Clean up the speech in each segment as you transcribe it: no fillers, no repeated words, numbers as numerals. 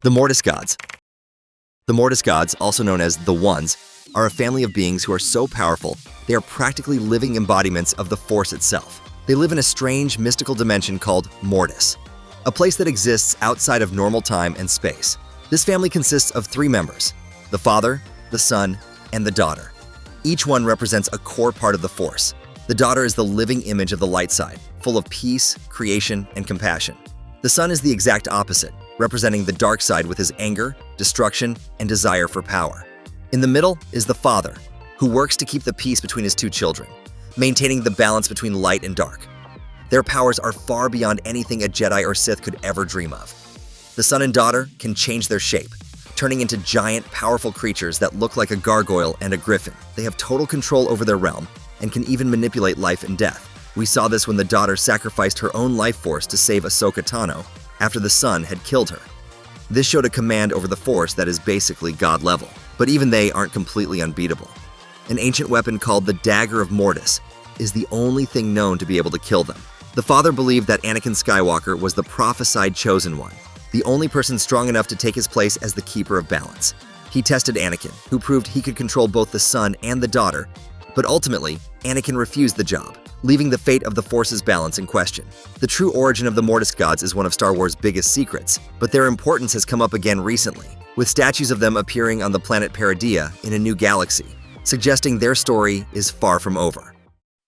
The Mortis Gods. The Mortis Gods, also known as the Ones, are a family of beings who are so powerful they are practically living embodiments of the Force itself. They live in a strange, mystical dimension called Mortis, a place that exists outside of normal time and space. This family consists of three members: the Father, the Son, and the Daughter. Each one represents a core part of the Force. The Daughter is the living image of the light side, full of peace, creation, and compassion. The Son is the exact opposite, representing the dark side with his anger, destruction, and desire for power. In the middle is the Father, who works to keep the peace between his two children, maintaining the balance between light and dark. Their powers are far beyond anything a Jedi or Sith could ever dream of. The Son and Daughter can change their shape, turning into giant, powerful creatures that look like a gargoyle and a griffin. They have total control over their realm and can even manipulate life and death. We saw this when the Daughter sacrificed her own life force to save Ahsoka Tano after the Son had killed her. This showed a command over the Force that is basically God level, but even they aren't completely unbeatable. An ancient weapon called the Dagger of Mortis is the only thing known to be able to kill them. The Father believed that Anakin Skywalker was the prophesied chosen one, the only person strong enough to take his place as the keeper of balance. He tested Anakin, who proved he could control both the Son and the Daughter, but ultimately, Anakin refused the job, leaving the fate of the Force's balance in question. The true origin of the Mortis Gods is one of Star Wars' biggest secrets, but their importance has come up again recently, with statues of them appearing on the planet Peridea in a new galaxy, suggesting their story is far from over.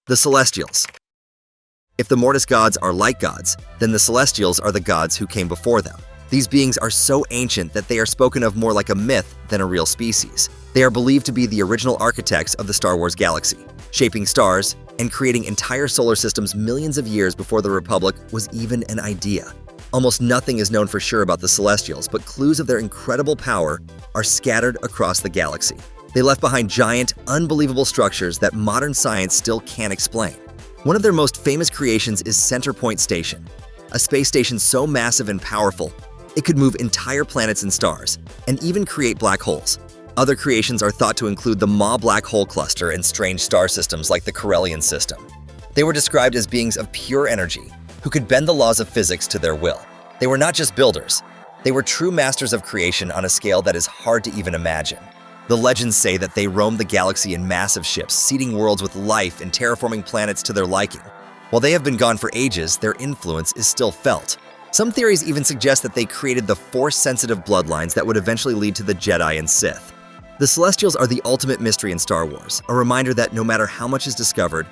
The Celestials. If the Mortis Gods are like gods, then the Celestials are the gods who came before them. These beings are so ancient that they are spoken of more like a myth than a real species. They are believed to be the original architects of the Star Wars galaxy, shaping stars and creating entire solar systems millions of years before the Republic was even an idea. Almost nothing is known for sure about the Celestials, but clues of their incredible power are scattered across the galaxy. They left behind giant, unbelievable structures that modern science still can't explain. One of their most famous creations is Centerpoint Station, a space station so massive and powerful it could move entire planets and stars, and even create black holes. Other creations are thought to include the Maw Black Hole Cluster and strange star systems like the Corellian system. They were described as beings of pure energy, who could bend the laws of physics to their will. They were not just builders, they were true masters of creation on a scale that is hard to even imagine. The legends say that they roamed the galaxy in massive ships, seeding worlds with life and terraforming planets to their liking. While they have been gone for ages, their influence is still felt. Some theories even suggest that they created the Force-sensitive bloodlines that would eventually lead to the Jedi and Sith. The Celestials are the ultimate mystery in Star Wars, a reminder that no matter how much is discovered,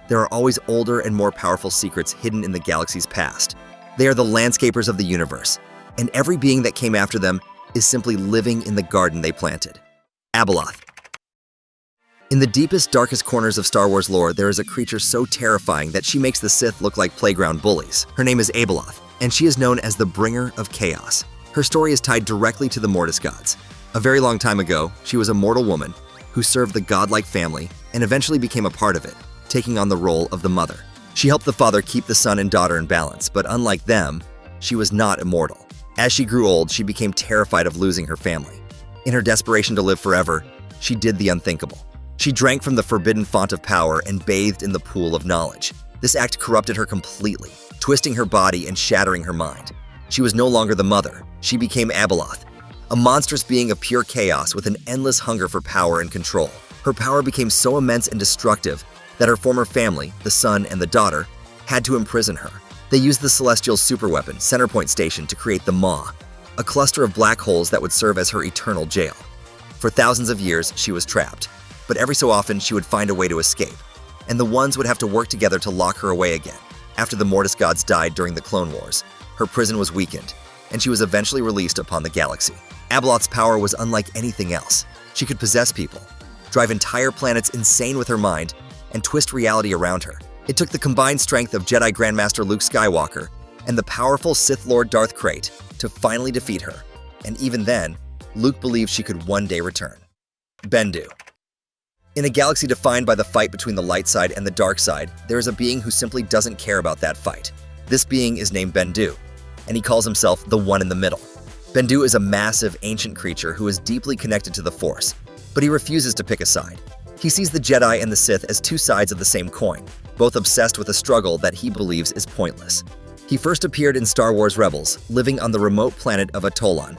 there are always older and more powerful secrets hidden in the galaxy's past. They are the landscapers of the universe, and every being that came after them is simply living in the garden they planted. Abeloth. In the deepest, darkest corners of Star Wars lore, there is a creature so terrifying that she makes the Sith look like playground bullies. Her name is Abeloth, and she is known as the Bringer of Chaos. Her story is tied directly to the Mortis Gods. A very long time ago, she was a mortal woman who served the godlike family and eventually became a part of it, taking on the role of the mother. She helped the Father keep the Son and Daughter in balance, but unlike them, she was not immortal. As she grew old, she became terrified of losing her family. In her desperation to live forever, she did the unthinkable. She drank from the forbidden font of power and bathed in the pool of knowledge. This act corrupted her completely, twisting her body and shattering her mind. She was no longer the mother. She became Abeloth, a monstrous being of pure chaos with an endless hunger for power and control. Her power became so immense and destructive that her former family, the Son and the Daughter, had to imprison her. They used the Celestial superweapon, Centerpoint Station, to create the Maw, a cluster of black holes that would serve as her eternal jail. For thousands of years, she was trapped, but every so often she would find a way to escape, and the Ones would have to work together to lock her away again. After the Mortis Gods died during the Clone Wars, her prison was weakened, and she was eventually released upon the galaxy. Abeloth's power was unlike anything else. She could possess people, drive entire planets insane with her mind, and twist reality around her. It took the combined strength of Jedi Grandmaster Luke Skywalker and the powerful Sith Lord Darth Krayt to finally defeat her, and even then, Luke believed she could one day return. Bendu. In a galaxy defined by the fight between the light side and the dark side, there is a being who simply doesn't care about that fight. This being is named Bendu, and he calls himself the One in the Middle. Bendu is a massive, ancient creature who is deeply connected to the Force, but he refuses to pick a side. He sees the Jedi and the Sith as two sides of the same coin, both obsessed with a struggle that he believes is pointless. He first appeared in Star Wars Rebels, living on the remote planet of Atollon.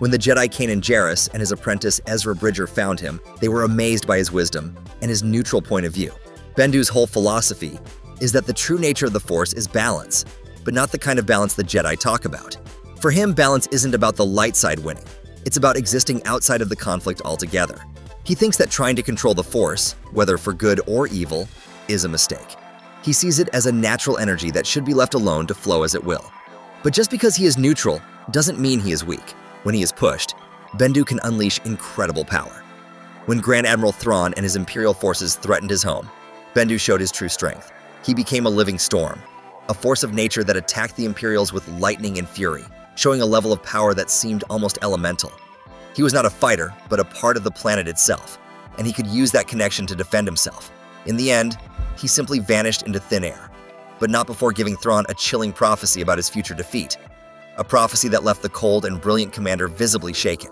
When the Jedi Kanan Jarrus and his apprentice Ezra Bridger found him, they were amazed by his wisdom and his neutral point of view. Bendu's whole philosophy is that the true nature of the Force is balance, but not the kind of balance the Jedi talk about. For him, balance isn't about the light side winning. It's about existing outside of the conflict altogether. He thinks that trying to control the Force, whether for good or evil, is a mistake. He sees it as a natural energy that should be left alone to flow as it will. But just because he is neutral doesn't mean he is weak. When he is pushed, Bendu can unleash incredible power. When Grand Admiral Thrawn and his Imperial forces threatened his home, Bendu showed his true strength. He became a living storm, a force of nature that attacked the Imperials with lightning and fury, showing a level of power that seemed almost elemental. He was not a fighter, but a part of the planet itself, and he could use that connection to defend himself. In the end, he simply vanished into thin air, but not before giving Thrawn a chilling prophecy about his future defeat, a prophecy that left the cold and brilliant commander visibly shaken.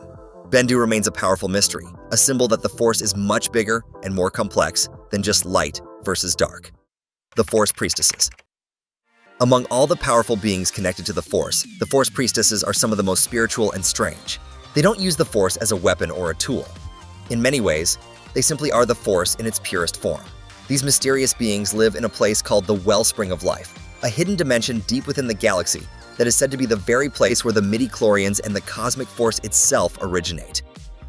Bendu remains a powerful mystery, a symbol that the Force is much bigger and more complex than just light versus dark. The Force Priestesses. Among all the powerful beings connected to the Force Priestesses are some of the most spiritual and strange. They don't use the Force as a weapon or a tool. In many ways, they simply are the Force in its purest form. These mysterious beings live in a place called the Wellspring of Life, a hidden dimension deep within the galaxy that is said to be the very place where the midi-chlorians and the cosmic force itself originate.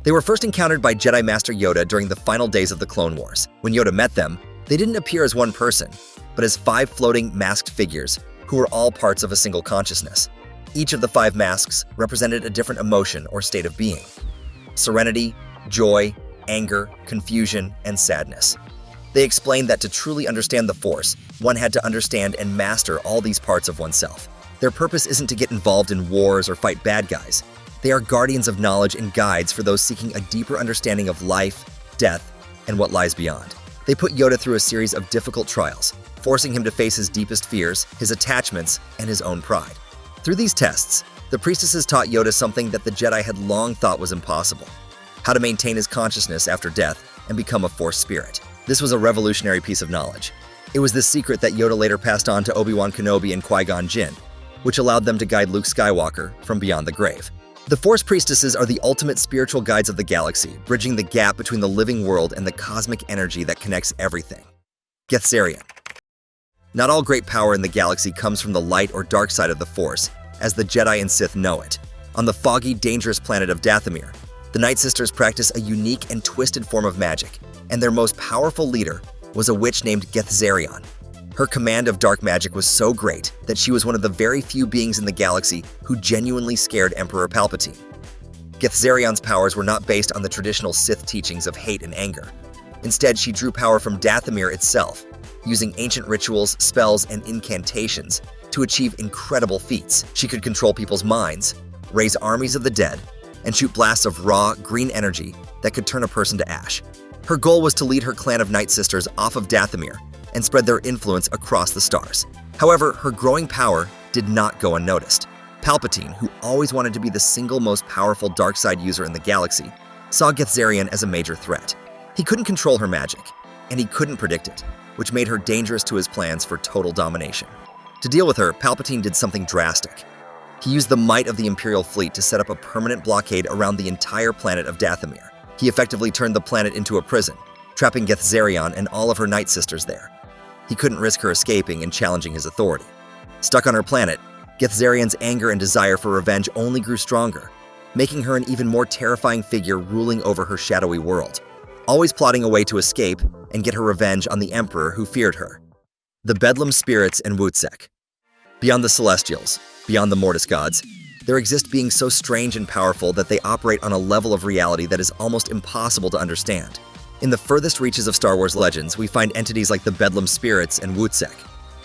They were first encountered by Jedi Master Yoda during the final days of the Clone Wars. When Yoda met them, they didn't appear as one person, but as 5 floating masked figures who were all parts of a single consciousness. Each of the 5 masks represented a different emotion or state of being: serenity, joy, anger, confusion, and sadness. They explained that to truly understand the Force, one had to understand and master all these parts of oneself. Their purpose isn't to get involved in wars or fight bad guys. They are guardians of knowledge and guides for those seeking a deeper understanding of life, death, and what lies beyond. They put Yoda through a series of difficult trials, forcing him to face his deepest fears, his attachments, and his own pride. Through these tests, the priestesses taught Yoda something that the Jedi had long thought was impossible: how to maintain his consciousness after death and become a Force spirit. This was a revolutionary piece of knowledge. It was this secret that Yoda later passed on to Obi-Wan Kenobi and Qui-Gon Jinn, which allowed them to guide Luke Skywalker from beyond the grave. The Force Priestesses are the ultimate spiritual guides of the galaxy, bridging the gap between the living world and the cosmic energy that connects everything. Gethzerian. Not all great power in the galaxy comes from the light or dark side of the Force, as the Jedi and Sith know it. On the foggy, dangerous planet of Dathomir, the Night Sisters practice a unique and twisted form of magic, and their most powerful leader was a witch named Gethzerion. Her command of dark magic was so great that she was one of the very few beings in the galaxy who genuinely scared Emperor Palpatine. Gethzerion's powers were not based on the traditional Sith teachings of hate and anger. Instead, she drew power from Dathomir itself, using ancient rituals, spells, and incantations to achieve incredible feats. She could control people's minds, raise armies of the dead, and shoot blasts of raw, green energy that could turn a person to ash. Her goal was to lead her clan of Night Sisters off of Dathomir and spread their influence across the stars. However, her growing power did not go unnoticed. Palpatine, who always wanted to be the single most powerful dark side user in the galaxy, saw Gethzerion as a major threat. He couldn't control her magic, and he couldn't predict it, which made her dangerous to his plans for total domination. To deal with her, Palpatine did something drastic. He used the might of the Imperial fleet to set up a permanent blockade around the entire planet of Dathomir. He effectively turned the planet into a prison, trapping Gethzerion and all of her Night Sisters there. He couldn't risk her escaping and challenging his authority. Stuck on her planet, Gethzerion's anger and desire for revenge only grew stronger, making her an even more terrifying figure ruling over her shadowy world, always plotting a way to escape and get her revenge on the Emperor who feared her. The Bedlam Spirits and Wutsec. Beyond the Celestials, beyond the Mortis gods, there exist beings so strange and powerful that they operate on a level of reality that is almost impossible to understand. In the furthest reaches of Star Wars legends, we find entities like the Bedlam Spirits and Wutsec.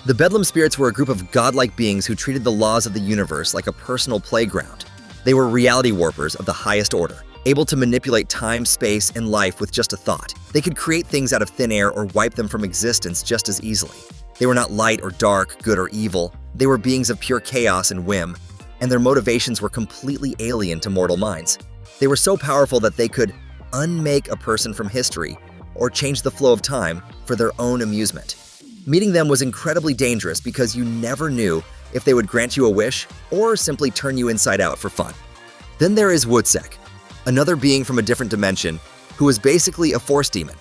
The Bedlam Spirits were a group of godlike beings who treated the laws of the universe like a personal playground. They were reality warpers of the highest order, able to manipulate time, space, and life with just a thought. They could create things out of thin air or wipe them from existence just as easily. They were not light or dark, good or evil. They were beings of pure chaos and whim, and their motivations were completely alien to mortal minds. They were so powerful that they could unmake a person from history or change the flow of time for their own amusement. Meeting them was incredibly dangerous because you never knew if they would grant you a wish or simply turn you inside out for fun. Then there is Wutsek, another being from a different dimension who was basically a Force demon.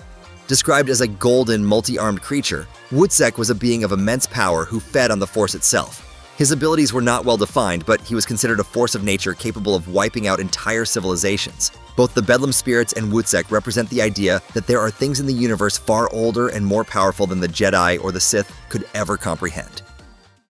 Described as a golden, multi-armed creature, Wutsek was a being of immense power who fed on the Force itself. His abilities were not well defined, but he was considered a force of nature capable of wiping out entire civilizations. Both the Bedlam spirits and Wutsek represent the idea that there are things in the universe far older and more powerful than the Jedi or the Sith could ever comprehend.